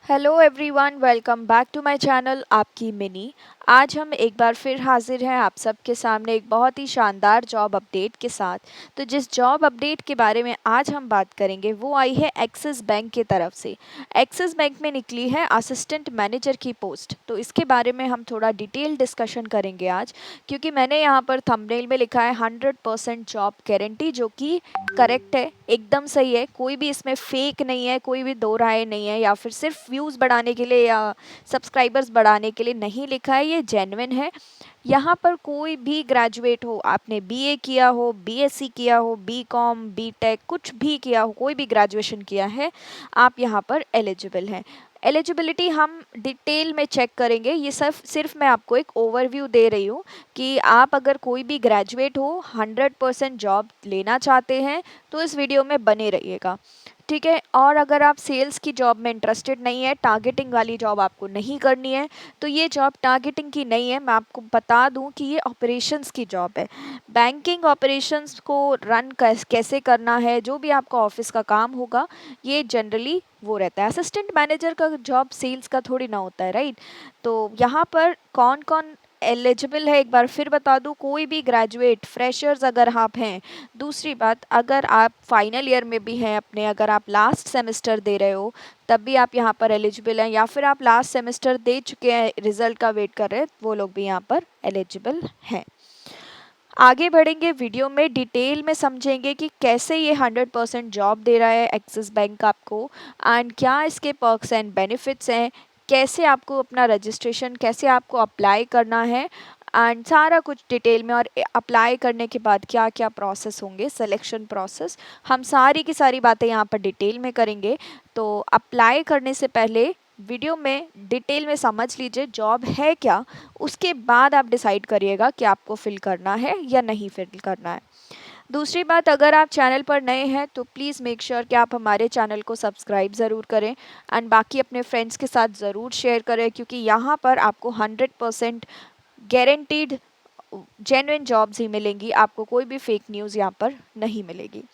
Hello everyone, welcome back to my channel आपकी Mini. आज हम एक बार फिर हाजिर हैं आप सबके सामने एक बहुत ही शानदार जॉब अपडेट के साथ। तो जिस जॉब अपडेट के बारे में आज हम बात करेंगे वो आई है एक्सिस बैंक की तरफ से। एक्सिस बैंक में निकली है असिस्टेंट मैनेजर की पोस्ट। तो इसके बारे में हम थोड़ा डिटेल डिस्कशन करेंगे आज, क्योंकि मैंने यहाँ पर थंबनेल में लिखा है 100% जॉब गारंटी, जो कि करेक्ट है, एकदम सही है। कोई भी इसमें फेक नहीं है, कोई भी दो राय नहीं है, या फिर सिर्फ व्यूज़ बढ़ाने के लिए या सब्सक्राइबर्स बढ़ाने के लिए नहीं लिखा है, ये जेन्युइन है। यहाँ पर कोई भी ग्रेजुएट हो, आपने बीए किया हो, बीएससी किया हो, बीकॉम, बीटेक, कुछ भी किया हो, कोई भी ग्रेजुएशन किया है, आप यहाँ पर एलिजिबल हैं। एलिजिबिलिटी हम डिटेल में चेक करेंगे। ये सिर्फ मैं आपको एक ओवरव्यू दे रही हूँ कि आप अगर कोई भी ग्रेजुएट हो, 100% जॉब लेना चाहते हैं, तो इस वीडियो में बने रहिएगा, ठीक है। और अगर आप सेल्स की जॉब में इंटरेस्टेड नहीं है, टारगेटिंग वाली जॉब आपको नहीं करनी है, तो ये जॉब टारगेटिंग की नहीं है। मैं आपको बता दूं कि ये ऑपरेशंस की जॉब है। बैंकिंग ऑपरेशंस को रन कैसे करना है, जो भी आपका ऑफिस का काम होगा, ये जनरली वो रहता है। असिस्टेंट मैनेजर का जॉब सेल्स का थोड़ी ना होता है, राइट। तो यहाँ पर कौन कौन एलिजिबल है एक बार फिर बता दूं। कोई भी ग्रेजुएट, फ्रेशर्स अगर आप हैं। दूसरी बात, अगर आप फाइनल ईयर में भी हैं अपने, अगर आप लास्ट सेमेस्टर दे रहे हो, तब भी आप यहाँ पर एलिजिबल हैं, या फिर आप लास्ट सेमेस्टर दे चुके हैं, रिजल्ट का वेट कर रहे हैं, वो लोग भी यहाँ पर एलिजिबल हैं। आगे बढ़ेंगे, वीडियो में डिटेल में समझेंगे कि कैसे ये 100% जॉब दे रहा है एक्सिस बैंक आपको, एंड क्या इसके पर्क्स एंड बेनिफिट्स हैं, कैसे आपको अपना रजिस्ट्रेशन, कैसे आपको अप्लाई करना है, एंड सारा कुछ डिटेल में। और अप्लाई करने के बाद क्या क्या प्रोसेस होंगे, सिलेक्शन प्रोसेस, हम सारी की सारी बातें यहाँ पर डिटेल में करेंगे। तो अप्लाई करने से पहले वीडियो में डिटेल में समझ लीजिए जॉब है क्या, उसके बाद आप डिसाइड करिएगा कि आपको फिल करना है या नहीं फिल करना है। दूसरी बात, अगर आप चैनल पर नए हैं तो प्लीज़ मेक श्योर कि आप हमारे चैनल को सब्सक्राइब ज़रूर करें, एंड बाकी अपने फ्रेंड्स के साथ ज़रूर शेयर करें, क्योंकि यहाँ पर आपको 100% गारंटीड जेन्युइन जॉब्स ही मिलेंगी। आपको कोई भी फेक न्यूज़ यहाँ पर नहीं मिलेगी।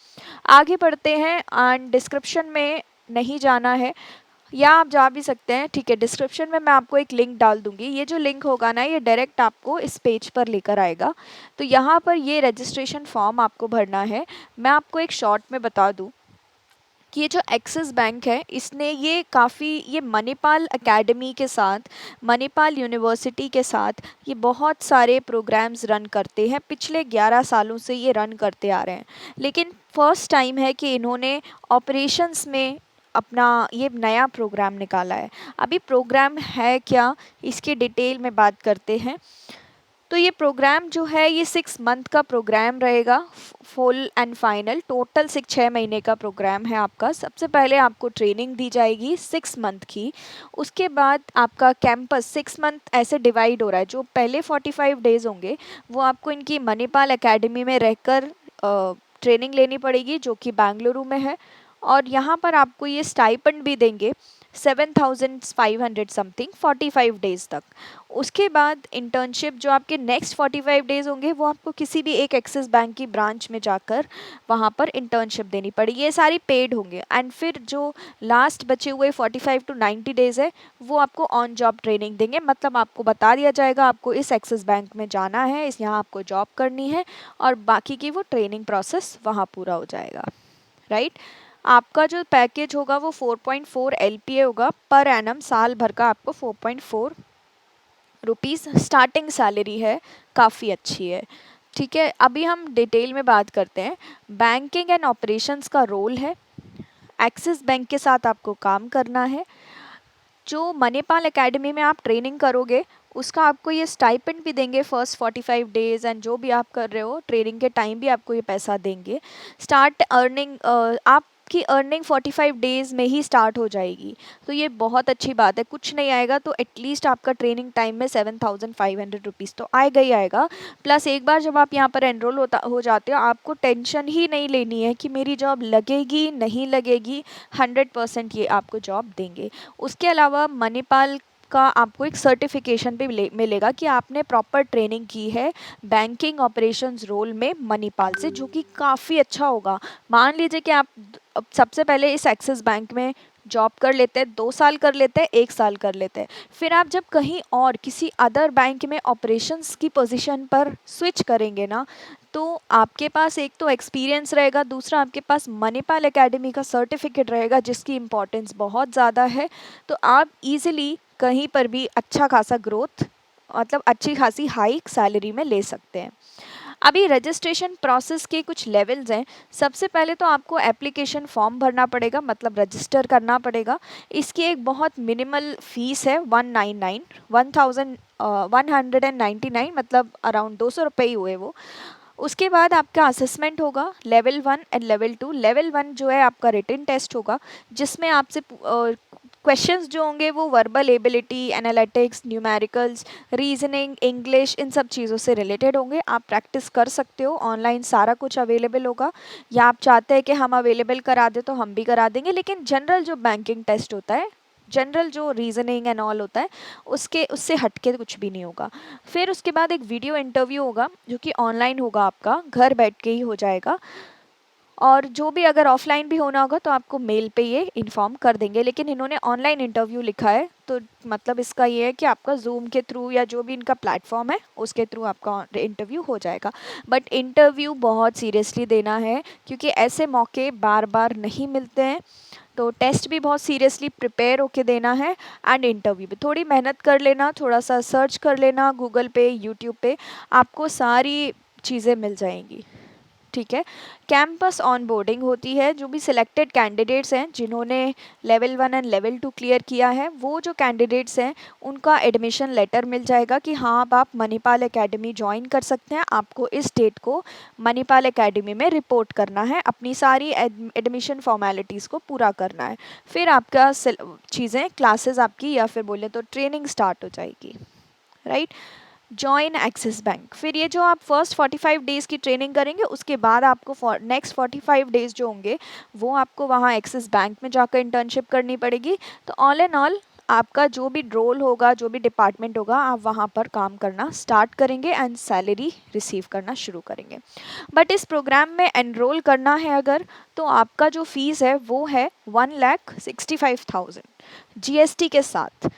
आगे बढ़ते हैं, एंड डिस्क्रिप्शन में नहीं जाना है, या आप जा भी सकते हैं, ठीक है। डिस्क्रिप्शन में मैं आपको एक लिंक डाल दूंगी। ये जो लिंक होगा ना, ये डायरेक्ट आपको इस पेज पर लेकर आएगा। तो यहाँ पर ये रजिस्ट्रेशन फॉर्म आपको भरना है। मैं आपको एक शॉर्ट में बता दूं कि ये जो एक्सिस बैंक है, इसने ये मणिपाल एकेडमी के साथ, मणिपाल यूनिवर्सिटी के साथ ये बहुत सारे प्रोग्राम्स रन करते हैं। पिछले 11 सालों से ये रन करते आ रहे हैं, लेकिन फर्स्ट टाइम है कि इन्होंने ऑपरेशंस में अपना ये नया प्रोग्राम निकाला है। अभी प्रोग्राम है क्या, इसकी डिटेल में बात करते हैं। तो ये प्रोग्राम जो है, ये 6 मंथ का प्रोग्राम रहेगा, फुल एंड फाइनल। टोटल 6 महीने का प्रोग्राम है आपका। सबसे पहले आपको ट्रेनिंग दी जाएगी 6 मंथ की। उसके बाद आपका कैंपस 6 मंथ ऐसे डिवाइड हो रहा है। जो पहले 45 डेज होंगे वो आपको इनकी मणिपाल एकेडमी में रहकर ट्रेनिंग लेनी पड़ेगी, जो कि बेंगलुरु में है। और यहाँ पर आपको ये स्टाइपेंड भी देंगे, 7,500 समथिंग, 45 डेज तक। उसके बाद इंटर्नशिप जो आपके नेक्स्ट 45 डेज होंगे, वो आपको किसी भी एक एक्सिस बैंक की ब्रांच में जाकर वहाँ पर इंटर्नशिप देनी पड़ेगी। ये सारी पेड होंगे। एंड फिर जो लास्ट बचे हुए 45 टू 90 डेज है, वो आपको ऑन जॉब ट्रेनिंग देंगे। मतलब आपको बता दिया जाएगा आपको इस एक्सिस बैंक में जाना है, इस यहाँ आपको जॉब करनी है, और बाकी की वो ट्रेनिंग प्रोसेस वहाँ पूरा हो जाएगा, राइट। आपका जो पैकेज होगा वो 4.4 LPA होगा पर एनम, साल भर का आपको 4.4 रुपीज़ स्टार्टिंग सैलरी है, काफ़ी अच्छी है, ठीक है। अभी हम डिटेल में बात करते हैं। बैंकिंग एंड ऑपरेशंस का रोल है, एक्सिस बैंक के साथ आपको काम करना है। जो मणिपाल एकेडमी में आप ट्रेनिंग करोगे, उसका आपको ये स्टाइपेंड भी देंगे फर्स्ट 45 डेज, एंड जो भी आप कर रहे हो ट्रेनिंग के टाइम भी आपको ये पैसा देंगे। स्टार्ट अर्निंग, आपकी अर्निंग 45 डेज में ही स्टार्ट हो जाएगी। तो ये बहुत अच्छी बात है। कुछ नहीं आएगा तो एटलीस्ट आपका ट्रेनिंग टाइम में 7,500 रुपीज़ तो आएगा ही आएगा। प्लस एक बार जब आप यहाँ पर एनरोल हो जाते हो, आपको टेंशन ही नहीं लेनी है कि मेरी जॉब लगेगी नहीं लगेगी। 100% ये आपको जॉब देंगे। उसके अलावा मणिपाल का आपको एक सर्टिफिकेशन भी मिलेगा कि आपने प्रॉपर ट्रेनिंग की है बैंकिंग ऑपरेशंस रोल में मणिपाल से, जो कि काफ़ी अच्छा होगा। मान लीजिए कि आप अब सबसे पहले इस एक्सिस बैंक में जॉब कर लेते हैं, 2 साल कर लेते हैं, 1 साल कर लेते हैं। फिर आप जब कहीं और किसी अदर बैंक में ऑपरेशंस की पोजीशन पर स्विच करेंगे ना, तो आपके पास एक तो एक्सपीरियंस रहेगा, दूसरा आपके पास मणिपाल एकेडमी का सर्टिफिकेट रहेगा जिसकी इम्पोर्टेंस बहुत ज़्यादा है। तो आप इजीली कहीं पर भी अच्छा खासा ग्रोथ, मतलब अच्छी खासी हाई सैलरी में ले सकते हैं। अभी रजिस्ट्रेशन प्रोसेस के कुछ लेवल्स हैं। सबसे पहले तो आपको एप्लीकेशन फॉर्म भरना पड़ेगा, मतलब रजिस्टर करना पड़ेगा। इसकी एक बहुत मिनिमल फीस है, 199 1199, मतलब अराउंड 200 रुपये ही हुए वो। उसके बाद आपका असेसमेंट होगा, लेवल 1 एंड लेवल 2। लेवल 1 जो है आपका रिटन टेस्ट होगा, जिसमें आपसे क्वेश्चंस जो होंगे वो verbal ability, analytics, numericals, reasoning, English, इन सब चीज़ों से रिलेटेड होंगे। आप प्रैक्टिस कर सकते हो, ऑनलाइन सारा कुछ अवेलेबल होगा, या आप चाहते हैं कि हम अवेलेबल करा दें तो हम भी करा देंगे। लेकिन जनरल जो बैंकिंग टेस्ट होता है, जनरल जो रीजनिंग एंड ऑल होता है, उससे हटके कुछ भी नहीं होगा। फिर उसके बाद एक वीडियो इंटरव्यू होगा जो कि ऑनलाइन होगा, आपका घर बैठ के ही हो जाएगा। और जो भी अगर ऑफलाइन भी होना होगा तो आपको मेल पे ये इन्फॉर्म कर देंगे, लेकिन इन्होंने ऑनलाइन इंटरव्यू लिखा है, तो मतलब इसका ये है कि आपका जूम के थ्रू या जो भी इनका प्लेटफॉर्म है उसके थ्रू आपका इंटरव्यू हो जाएगा। बट इंटरव्यू बहुत सीरियसली देना है, क्योंकि ऐसे मौके बार बार नहीं मिलते हैं। तो टेस्ट भी बहुत सीरियसली प्रिपेयर होके देना है, एंड इंटरव्यू भी थोड़ी मेहनत कर लेना, थोड़ा सा सर्च कर लेना गूगल पे, यूट्यूब पे, आपको सारी चीज़ें मिल जाएंगी। ठीक है। कैंपस ऑनबोर्डिंग होती है। जो भी सिलेक्टेड कैंडिडेट्स हैं जिन्होंने लेवल 1 एंड लेवल 2 क्लियर किया है, वो जो कैंडिडेट्स हैं उनका एडमिशन लेटर मिल जाएगा कि हाँ, अब आप मणिपाल एकेडमी ज्वाइन कर सकते हैं। आपको इस डेट को मणिपाल एकेडमी में रिपोर्ट करना है, अपनी सारी एडमिशन फॉर्मेलिटीज़ को पूरा करना है। फिर आपका चीज़ें, क्लासेस आपकी, या फिर बोले तो ट्रेनिंग स्टार्ट हो जाएगी। राइट। Join axis bank. फिर ये जो आप फर्स्ट 45 डेज़ की ट्रेनिंग करेंगे, उसके बाद आपको नेक्स्ट 45 डेज़ जो होंगे वो आपको वहाँ एक्सिस बैंक में जाकर इंटर्नशिप करनी पड़ेगी। तो ऑल एंड ऑल आपका जो भी रोल होगा, जो भी डिपार्टमेंट होगा, आप वहाँ पर काम करना स्टार्ट करेंगे एंड सैलरी रिसीव करना शुरू करेंगे। बट इस प्रोग्राम में एनरोल करना है अगर, तो आपका जो फीस है वो है 1,65,000 जीएसटी के साथ।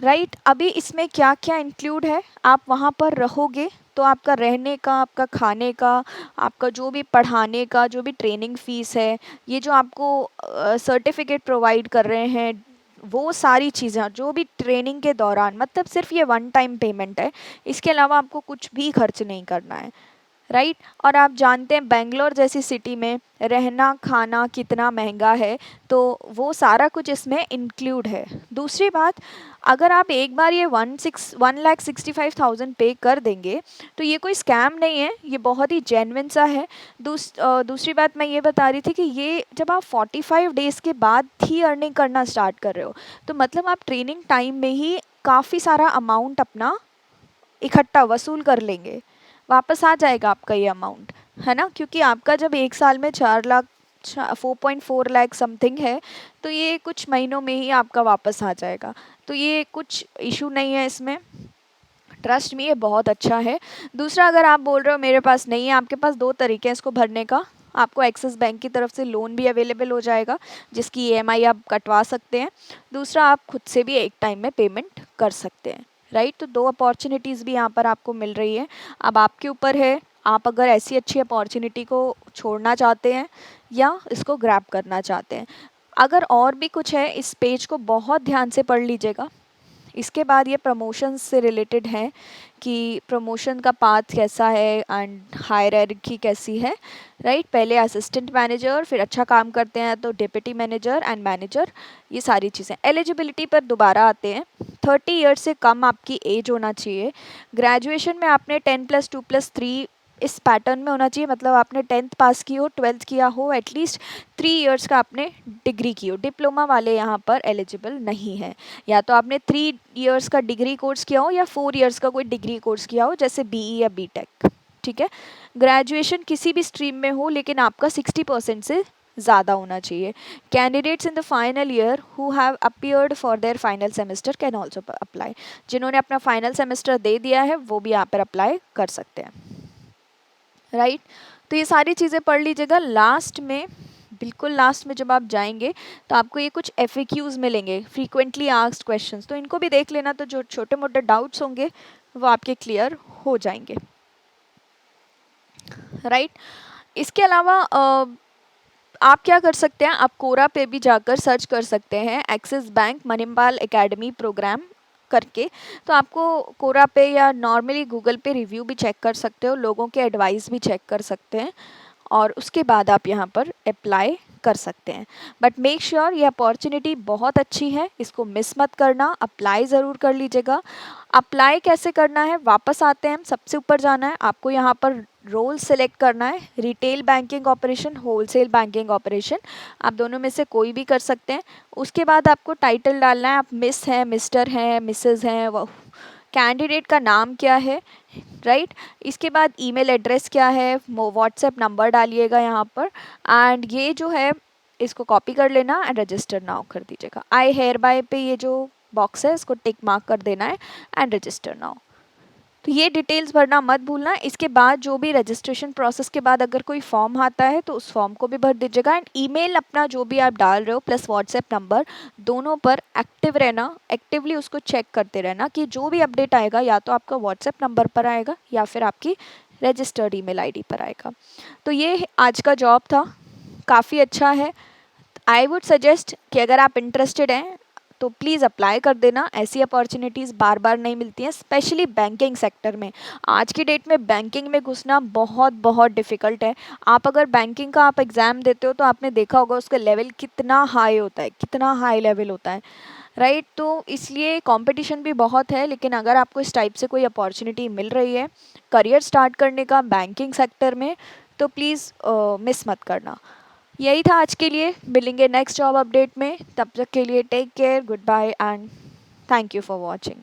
राइट। अभी इसमें क्या क्या इंक्लूड है, आप वहाँ पर रहोगे तो आपका रहने का, आपका खाने का, आपका जो भी पढ़ाने का, जो भी ट्रेनिंग फीस है, ये जो आपको सर्टिफिकेट प्रोवाइड कर रहे हैं, वो सारी चीज़ें जो भी ट्रेनिंग के दौरान, मतलब सिर्फ ये वन टाइम पेमेंट है, इसके अलावा आपको कुछ भी खर्च नहीं करना है। राइट। और आप जानते हैं बेंगलोर जैसी सिटी में रहना खाना कितना महंगा है, तो वो सारा कुछ इसमें इंक्लूड है। दूसरी बात, अगर आप एक बार ये 1,65,000 पे कर देंगे तो ये कोई स्कैम नहीं है, ये बहुत ही जेन्युइन सा है। दूसरी बात मैं ये बता रही थी कि ये जब आप 45 डेज़ के बाद ही अर्निंग करना स्टार्ट कर रहे हो, तो मतलब आप ट्रेनिंग टाइम में ही काफ़ी सारा अमाउंट अपना इकट्ठा वसूल कर लेंगे, वापस आ जाएगा आपका ये अमाउंट, है ना। क्योंकि आपका जब एक साल में 4 लाख, 4.4 लाख समथिंग है, तो ये कुछ महीनों में ही आपका वापस आ जाएगा। तो ये कुछ इशू नहीं है इसमें, ट्रस्ट में ये बहुत अच्छा है। दूसरा, अगर आप बोल रहे हो मेरे पास नहीं है, आपके पास दो तरीके हैं इसको भरने का। आपको एक्सिस बैंक की तरफ से लोन भी अवेलेबल हो जाएगा, जिसकी ईएमआई आप कटवा सकते हैं। दूसरा, आप खुद से भी एक टाइम में पेमेंट कर सकते हैं। राइट। तो दो अपॉर्चुनिटीज़ भी यहाँ पर आपको मिल रही है। अब आपके ऊपर है, आप अगर ऐसी अच्छी अपॉर्चुनिटी को छोड़ना चाहते हैं या इसको ग्रैब करना चाहते हैं। अगर और भी कुछ है, इस पेज को बहुत ध्यान से पढ़ लीजिएगा। इसके बाद ये प्रमोशन से रिलेटेड है कि प्रमोशन का पाथ कैसा है एंड हायरार्की कैसी है। राइट। पहले असिस्टेंट मैनेजर, फिर अच्छा काम करते हैं तो डिप्टी मैनेजर एंड मैनेजर, ये सारी चीज़ें। एलिजिबिलिटी पर दोबारा आते हैं। 30 ईयर्स से कम आपकी एज होना चाहिए। ग्रेजुएशन में आपने 10+2+3 इस पैटर्न में होना चाहिए, मतलब आपने 10th पास की हो, 12th किया हो, एटलीस्ट 3 इयर्स का आपने डिग्री की हो। डिप्लोमा वाले यहाँ पर एलिजिबल नहीं है। या तो आपने 3 इयर्स का डिग्री कोर्स किया हो या 4 इयर्स का कोई डिग्री कोर्स किया हो, जैसे बीई या बीटेक। ठीक है। ग्रेजुएशन किसी भी स्ट्रीम में हो, लेकिन आपका 60% से ज़्यादा होना चाहिए। Candidates in the final year who have appeared for their final semester can also apply. जिन्होंने अपना फाइनल सेमेस्टर दे दिया है वो भी यहाँ पर अप्लाई कर सकते हैं। राइट। तो ये सारी चीज़ें पढ़ लीजिएगा। लास्ट में बिल्कुल लास्ट में जब आप जाएंगे तो आपको ये कुछ एफएक्यूज मिलेंगे, फ्रीक्वेंटली आस्क्ड क्वेश्चंस, तो इनको भी देख लेना, तो जो छोटे मोटे डाउट्स होंगे वो आपके क्लियर हो जाएंगे, राइट। इसके अलावा आप क्या कर सकते हैं, आप कोरा पे भी जाकर सर्च कर सकते हैं Axis bank Manipal academy program करके। तो आपको कोरा पे या नॉर्मली गूगल पे रिव्यू भी चेक कर सकते हो, लोगों के एडवाइस भी चेक कर सकते हैं, और उसके बाद आप यहाँ पर अप्लाई कर सकते हैं। बट मेक श्योर ये अपॉर्चुनिटी बहुत अच्छी है, इसको मिस मत करना, अप्लाई ज़रूर कर लीजिएगा। अप्लाई कैसे करना है, वापस आते हैं हम, सबसे ऊपर जाना है, आपको यहाँ पर रोल सेलेक्ट करना है, retail banking operation, wholesale banking operation, आप दोनों में से कोई भी कर सकते हैं। उसके बाद आपको टाइटल डालना है, आप मिस हैं, मिस्टर हैं, मिसेस हैं, वो कैंडिडेट का नाम क्या है, राइट। इसके बाद ईमेल एड्रेस क्या है, व्हाट्सएप नंबर डालिएगा यहाँ पर, एंड ये जो है इसको कॉपी कर लेना एंड रजिस्टर नाउ कर दीजिएगा। आई हेयर बाय पे ये जो बॉक्स है इसको टिक मार्क कर देना है एंड रजिस्टर नाउ। तो ये डिटेल्स भरना मत भूलना। इसके बाद जो भी रजिस्ट्रेशन प्रोसेस के बाद अगर कोई फॉर्म आता है तो उस फॉर्म को भी भर दीजिएगा, एंड ईमेल अपना जो भी आप डाल रहे हो प्लस व्हाट्सएप नंबर दोनों पर एक्टिव रहना, एक्टिवली उसको चेक करते रहना कि जो भी अपडेट आएगा या तो आपका व्हाट्सएप नंबर पर आएगा या फिर आपकी रजिस्टर्ड ईमेल आईडी पर आएगा। तो ये आज का जॉब था, काफ़ी अच्छा है। आई वुड सजेस्ट कि अगर आप इंटरेस्टेड हैं तो प्लीज़ अप्लाई कर देना, ऐसी अपॉर्चुनिटीज़ बार बार नहीं मिलती हैं, स्पेशली बैंकिंग सेक्टर में। आज की डेट में बैंकिंग में घुसना बहुत बहुत डिफ़िकल्ट है। आप अगर बैंकिंग का आप एग्ज़ाम देते हो तो आपने देखा होगा उसका लेवल कितना हाई होता है, कितना हाई लेवल होता है, राइट। तो इसलिए कंपटीशन भी बहुत है, लेकिन अगर आपको इस टाइप से कोई अपॉर्चुनिटी मिल रही है करियर स्टार्ट करने का बैंकिंग सेक्टर में, तो प्लीज़ मिस मत करना। यही था आज के लिए, मिलेंगे नेक्स्ट जॉब अपडेट में, तब तक के लिए take care, good bye and thank you for watching.